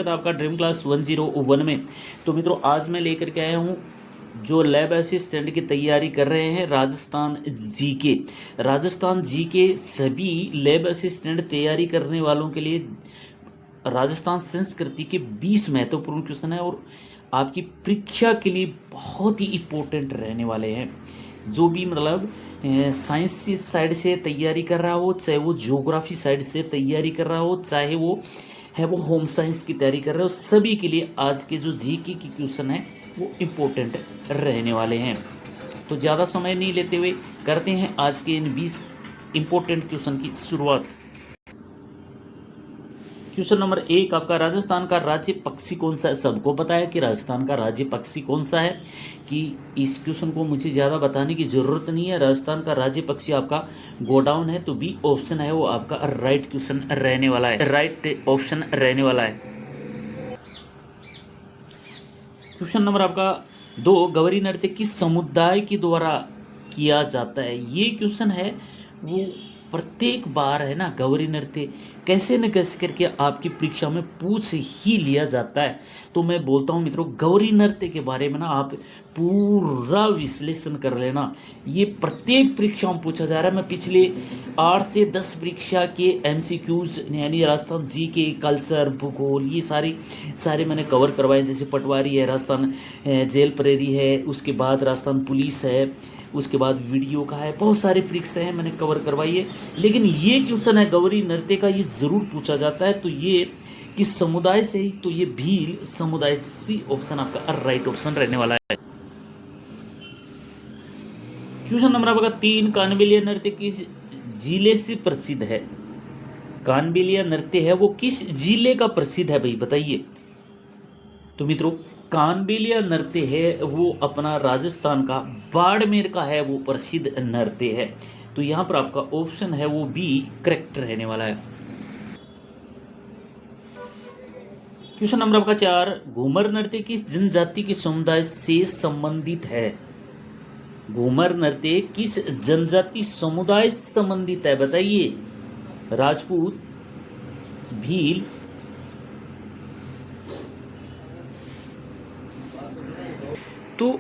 स्वागत है आपका ड्रीम क्लास 101 में। तो मित्रों, आज मैं लेकर के आया हूँ जो लैब असिस्टेंट की तैयारी कर रहे हैं राजस्थान जीके। राजस्थान जीके सभी लैब असिस्टेंट तैयारी करने वालों के लिए राजस्थान संस्कृति के 20 महत्वपूर्ण क्वेश्चन है और आपकी परीक्षा के लिए बहुत ही इम्पोर्टेंट रहने वाले हैं। जो भी मतलब साइंस की साइड से तैयारी कर रहा हो, चाहे वो ज्योग्राफी साइड से तैयारी कर रहा हो, चाहे वो होम साइंस की तैयारी कर रहे हो, सभी के लिए आज के जो जीके की क्वेश्चन है वो इम्पोर्टेंट रहने वाले हैं। तो ज़्यादा समय नहीं लेते हुए करते हैं आज के इन 20 इम्पोर्टेंट क्वेश्चन की शुरुआत। क्वेश्चन नंबर 1 आपका, राजस्थान का राज्य पक्षी कौन सा है? सबको पता है कि राजस्थान का राज्य पक्षी कौन सा है, कि इस क्वेश्चन को मुझे ज़्यादा बताने की ज़रूरत नहीं है। राजस्थान का राज्य पक्षी आपका गोडाउन है, तो बी ऑप्शन है वो आपका राइट क्वेश्चन रहने वाला है, राइट ऑप्शन रहने वाला है। क्वेश्चन नंबर आपका 2, गौरी नृत्य किस समुदाय के द्वारा किया जाता है? ये क्वेश्चन है वो प्रत्येक बार है ना, गौरी नृत्य कैसे न कैसे करके आपकी परीक्षा में पूछ ही लिया जाता है। तो मैं बोलता हूँ मित्रों, गौरी नृत्य के बारे में ना आप पूरा विश्लेषण कर लेना। ये प्रत्येक परीक्षा में पूछा जा रहा है। मैं पिछले 8 से 10 परीक्षा के एमसीक्यूज यानी राजस्थान जी के कल्चर, भूगोल, ये सारे मैंने कवर करवाए। जैसे पटवारी है, राजस्थान जेल प्रेरी है, उसके बाद राजस्थान पुलिस है, उसके बाद वीडियो का है, बहुत सारे परीक्षा हैं मैंने कवर करवाई है। लेकिन ये क्वेश्चन है गौरी नृत्य का, ये जरूर पूछा जाता है। तो ये किस समुदाय से ही? तो ये भील समुदाय, सी ऑप्शन आपका राइट ऑप्शन रहने वाला है। क्वेश्चन नंबर आपका 3, कानबेलिया नृत्य किस जिले से प्रसिद्ध है? कानबेलिया नृत्य है वो किस जिले का प्रसिद्ध है भाई, बताइए। तो मित्रों, कानबेलिया नृत्य है वो अपना राजस्थान का बाड़मेर का है, वो प्रसिद्ध नृत्य है। तो यहाँ पर आपका ऑप्शन है वो बी करेक्ट रहने वाला है। क्वेश्चन नंबर आपका 4, घूमर नृत्य किस जनजाति के समुदाय से संबंधित है? घूमर नृत्य किस जनजाति समुदाय से संबंधित है, बताइए। राजपूत, भील, तो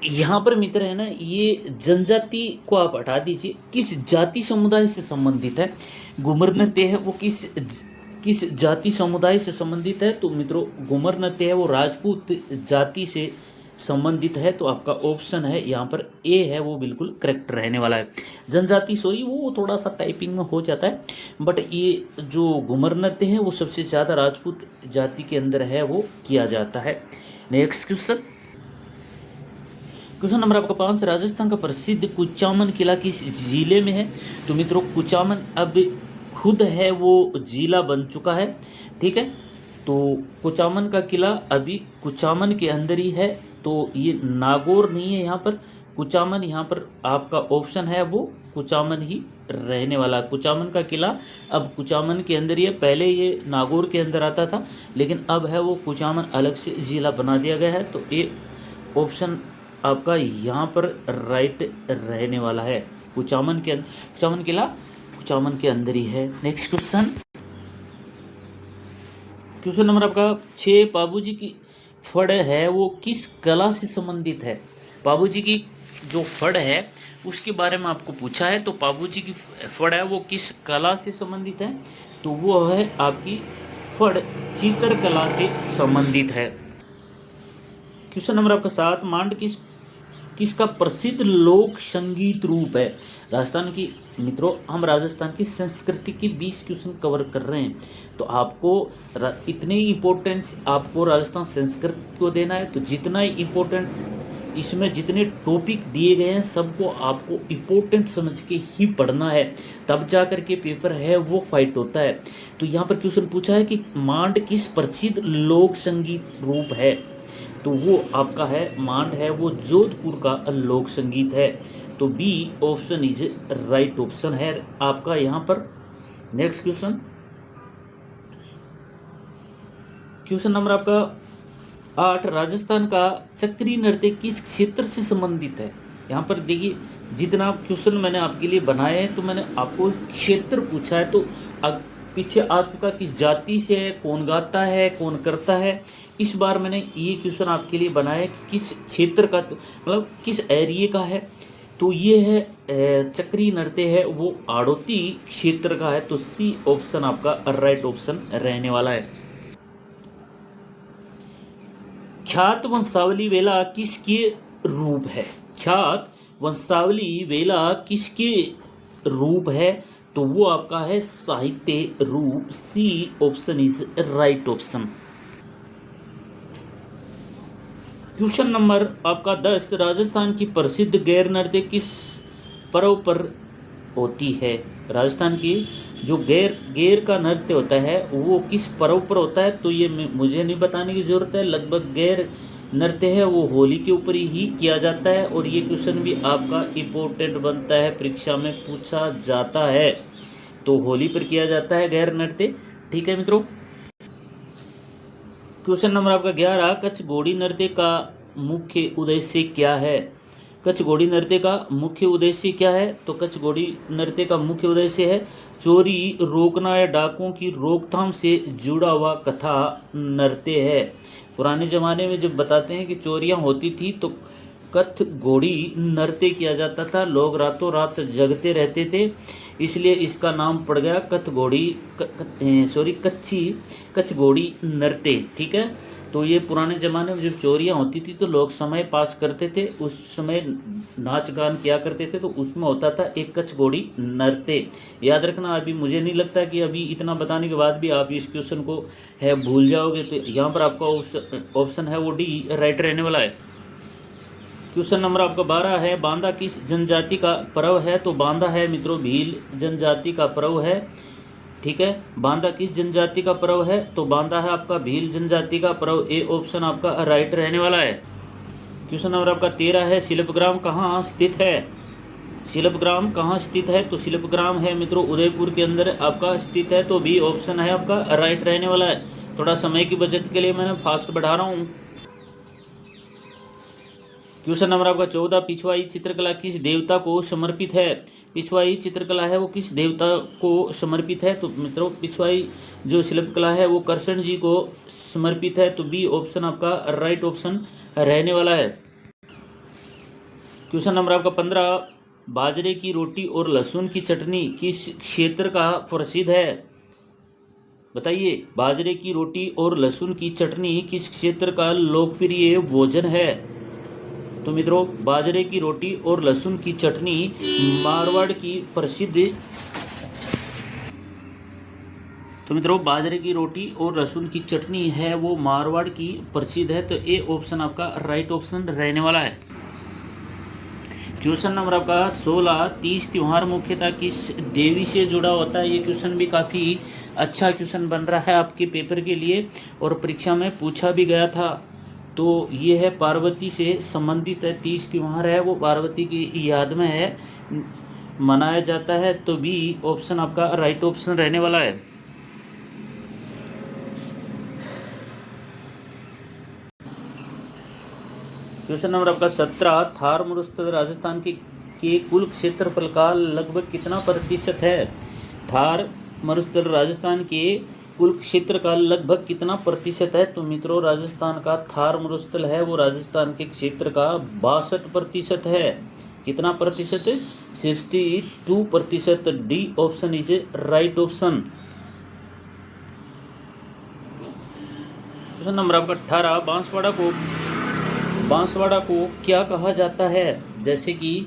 यहाँ पर मित्र है ना, ये जनजाति को आप हटा दीजिए, किस जाति समुदाय से संबंधित है? घूमर नृत्य है वो किस जाति समुदाय से संबंधित है? तो मित्रों, घूमर नृत्य है वो राजपूत जाति से संबंधित है। तो आपका ऑप्शन है यहाँ पर ए है वो बिल्कुल करेक्ट रहने वाला है। जनजाति सॉरी वो थोड़ा सा टाइपिंग में हो जाता है, बट ये जो घूमर नृत्य है वो सबसे ज़्यादा राजपूत जाति के अंदर है वो किया जाता है। नेक्स्ट क्वेश्चन नंबर आपका 5, राजस्थान का प्रसिद्ध कुचामन किला किस जिले में है? तो मित्रों, कुचामन अब खुद है वो जिला बन चुका है, ठीक है। तो कुचामन का किला अभी कुचामन के अंदर ही है, तो ये नागौर नहीं है यहाँ पर। कुचामन यहाँ पर आपका ऑप्शन है वो कुचामन ही रहने वाला। कुचामन का किला अब कुचामन के अंदर ही है। पहले ये नागौर के अंदर आता था, लेकिन अब है वो कुचामन अलग से जिला बना दिया गया है। तो ये ऑप्शन आपका यहाँ पर राइट रहने वाला है। कुचामन किला कुचामन के अंदर ही है। नेक्स्ट क्वेश्चन नंबर आपका 6, बाबूजी की फड़ है वो किस कला से संबंधित है? बाबूजी की जो फड़ है उसके बारे में आपको पूछा है। तो बाबूजी की फड़ है वो किस कला से संबंधित है? तो वो है आपकी फड़ चित्रकला से संबंधित है। क्वेश्चन नंबर आपका 7, मांड किसका प्रसिद्ध लोक संगीत रूप है? राजस्थान की मित्रों, हम राजस्थान की संस्कृति के 20 क्वेश्चन कवर कर रहे हैं, तो आपको इतने ही इम्पोर्टेंस आपको राजस्थान संस्कृति को देना है। तो जितना ही इम्पोर्टेंट इसमें जितने टॉपिक दिए गए हैं सबको आपको इम्पोर्टेंट समझ के ही पढ़ना है, तब जा कर के पेपर है वो फाइट होता है। तो यहाँ पर क्वेश्चन पूछा है कि मांड किस प्रसिद्ध लोक संगीत रूप है? तो वो आपका है मांड है वो जोधपुर का लोक संगीत है। तो B option is right option है आपका यहाँ पर। नेक्स्ट क्वेश्चन नंबर आपका 8, राजस्थान का चक्री नृत्य किस क्षेत्र से संबंधित है? यहाँ पर देखिए, जितना क्वेश्चन मैंने आपके लिए बनाए हैं तो मैंने आपको क्षेत्र पूछा है, तो पीछे आ चुका, किस जाति से है, कौन गाता है, कौन करता है। इस बार मैंने ये क्वेश्चन आपके लिए बनाया कि किस क्षेत्र का, मतलब किस एरिया का है। तो ये है चक्री नृत्य है वो आड़ोती क्षेत्र का है। तो सी ऑप्शन आपका राइट ऑप्शन रहने वाला है। ख्यात वंशावली वेला किसके रूप है? ख्यात वंशावली वेला किसके रूप है? तो वो आपका है साहित्य रूप। C option is right option. Question number आपका 10, राजस्थान की प्रसिद्ध गैर नृत्य किस पर्व पर होती है? राजस्थान की जो गैर का नृत्य होता है वो किस पर्व पर होता है? तो ये मुझे नहीं बताने की जरूरत है, लगभग गैर नृत्य है वो होली के ऊपर ही किया जाता है। और ये क्वेश्चन भी आपका इम्पोर्टेंट बनता है, परीक्षा में पूछा जाता है। तो होली पर किया जाता है गैर नृत्य। ठीक है मित्रों। क्वेश्चन नंबर आपका 11, कच्छ घोड़ी नृत्य का मुख्य उद्देश्य क्या है? कच्छ घोड़ी नृत्य का मुख्य उद्देश्य क्या है? तो कच्छ घोड़ी नृत्य का मुख्य उद्देश्य है चोरी रोकना या डाकुओं की रोकथाम से जुड़ा हुआ कथा नृत्य है। पुराने ज़माने में जब बताते हैं कि चोरियां होती थी तो कच्छ घोड़ी नृत्य किया जाता था, लोग रातों रात जगते रहते थे, इसलिए इसका नाम पड़ गया कच्छ घोड़ी नृत्य। ठीक है। तो ये पुराने ज़माने में जब चोरियां होती थी तो लोग समय पास करते थे, उस समय नाच गान किया करते थे, तो उसमें होता था एक कच्छ घोड़ी नृत्य। याद रखना, अभी मुझे नहीं लगता कि अभी इतना बताने के बाद भी आप इस क्वेश्चन को है भूल जाओगे। तो यहाँ पर आपका ऑप्शन है वो डी राइट रहने वाला है। क्वेश्चन नंबर आपका 12 है, बांदा किस जनजाति का पर्व है? तो बांदा है मित्रों भील जनजाति का पर्व है। ठीक है। बांदा किस जनजाति का पर्व है? तो बांदा है आपका भील जनजाति का पर्व। ए ऑप्शन आपका राइट रहने वाला है। क्वेश्चन नंबर आपका 13 है, शिल्पग्राम कहाँ स्थित है? शिल्पग्राम कहाँ स्थित है? तो शिल्पग्राम है मित्रों उदयपुर के अंदर आपका स्थित है। तो बी ऑप्शन है आपका राइट रहने वाला है। थोड़ा समय की बचत के लिए मैंने फास्ट बढ़ा रहा हूँ। क्वेश्चन नंबर आपका 14, पिछवाई चित्रकला किस देवता को समर्पित है? पिछवाई चित्रकला है वो किस देवता को समर्पित है? तो मित्रों पिछवाई जो शिल्पकला है वो कृष्ण जी को समर्पित है। तो बी ऑप्शन आपका राइट ऑप्शन रहने वाला है। क्वेश्चन नंबर आपका 15, बाजरे की रोटी और लहसुन की चटनी किस क्षेत्र का प्रसिद्ध है? बताइए, बाजरे की रोटी और लहसुन की चटनी किस क्षेत्र का लोकप्रिय भोजन है? तो मित्रों बाजरे की रोटी और लहसुन की चटनी मारवाड़ की प्रसिद्ध, तो मित्रों बाजरे की रोटी और लहसुन की चटनी है वो मारवाड़ की प्रसिद्ध है। तो ए ऑप्शन आपका राइट ऑप्शन रहने वाला है। क्वेश्चन नंबर आपका 16, तीज त्योहार मुख्यतः किस देवी से जुड़ा होता है? ये क्वेश्चन भी काफ़ी अच्छा क्वेश्चन बन रहा है आपके पेपर के लिए और परीक्षा में पूछा भी गया था। तो ये है पार्वती से संबंधित है, तीज त्योहार है वो पार्वती की याद में है, मनाया जाता है। तो बी ऑप्शन आपका राइट ऑप्शन रहने वाला है। क्वेश्चन नंबर आपका 17, थार मरुस्थल राजस्थान के कुल क्षेत्रफल का लगभग कितना प्रतिशत है? थार मरुस्थल राजस्थान के कुल क्षेत्र का लगभग कितना प्रतिशत है? तो मित्रों राजस्थान का थार मरुस्थल है वो राजस्थान के क्षेत्र का 62% है। कितना प्रतिशत? 62%। D option is right option. Question number आपका 18, बांसवाड़ा को क्या कहा जाता है? जैसे कि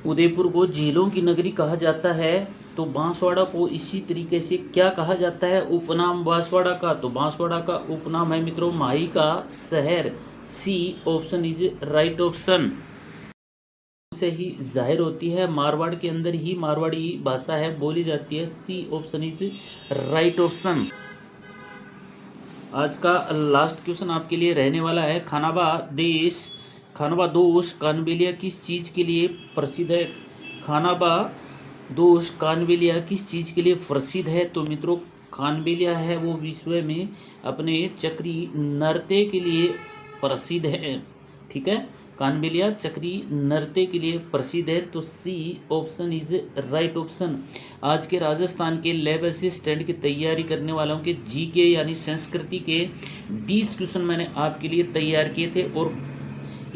उदयपुर को झीलों की नगरी कहा जाता है, तो बांसवाड़ा को इसी तरीके से क्या कहा जाता है उपनाम बांसवाड़ा का? तो बांसवाड़ा का उपनाम है मित्रों माही का शहर। C option is right option. से ही जाहिर होती है, मारवाड़ के अंदर ही मारवाड़ी भाषा है बोली जाती है। C option is right option. आज का लास्ट क्वेश्चन आपके लिए रहने वाला है, खानाबा दोष कानबेलिया किस चीज़ के लिए प्रसिद्ध है? खानाबा दोष कानबेलिया किस चीज़ के लिए प्रसिद्ध है? तो मित्रों कानबेलिया है वो विश्व में अपने चक्री नृत्य के लिए प्रसिद्ध है। ठीक है, कानबेलिया चक्री नृत्य के लिए प्रसिद्ध है, तो C option is right option. आज के राजस्थान के लैब असिस्टेंट की तैयारी करने वालों के जीके यानी संस्कृति के 20 क्वेश्चन मैंने आपके लिए तैयार किए थे और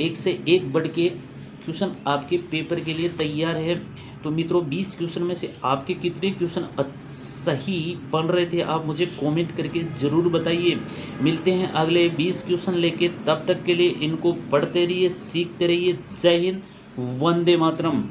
एक से एक बढ़ के क्वेश्चन आपके पेपर के लिए तैयार है। तो मित्रों 20 क्वेश्चन में से आपके कितने क्वेश्चन सही बन रहे थे आप मुझे कमेंट करके ज़रूर बताइए। मिलते हैं अगले 20 क्वेश्चन लेके, तब तक के लिए इनको पढ़ते रहिए, सीखते रहिए। जय हिंद, वंदे मातरम।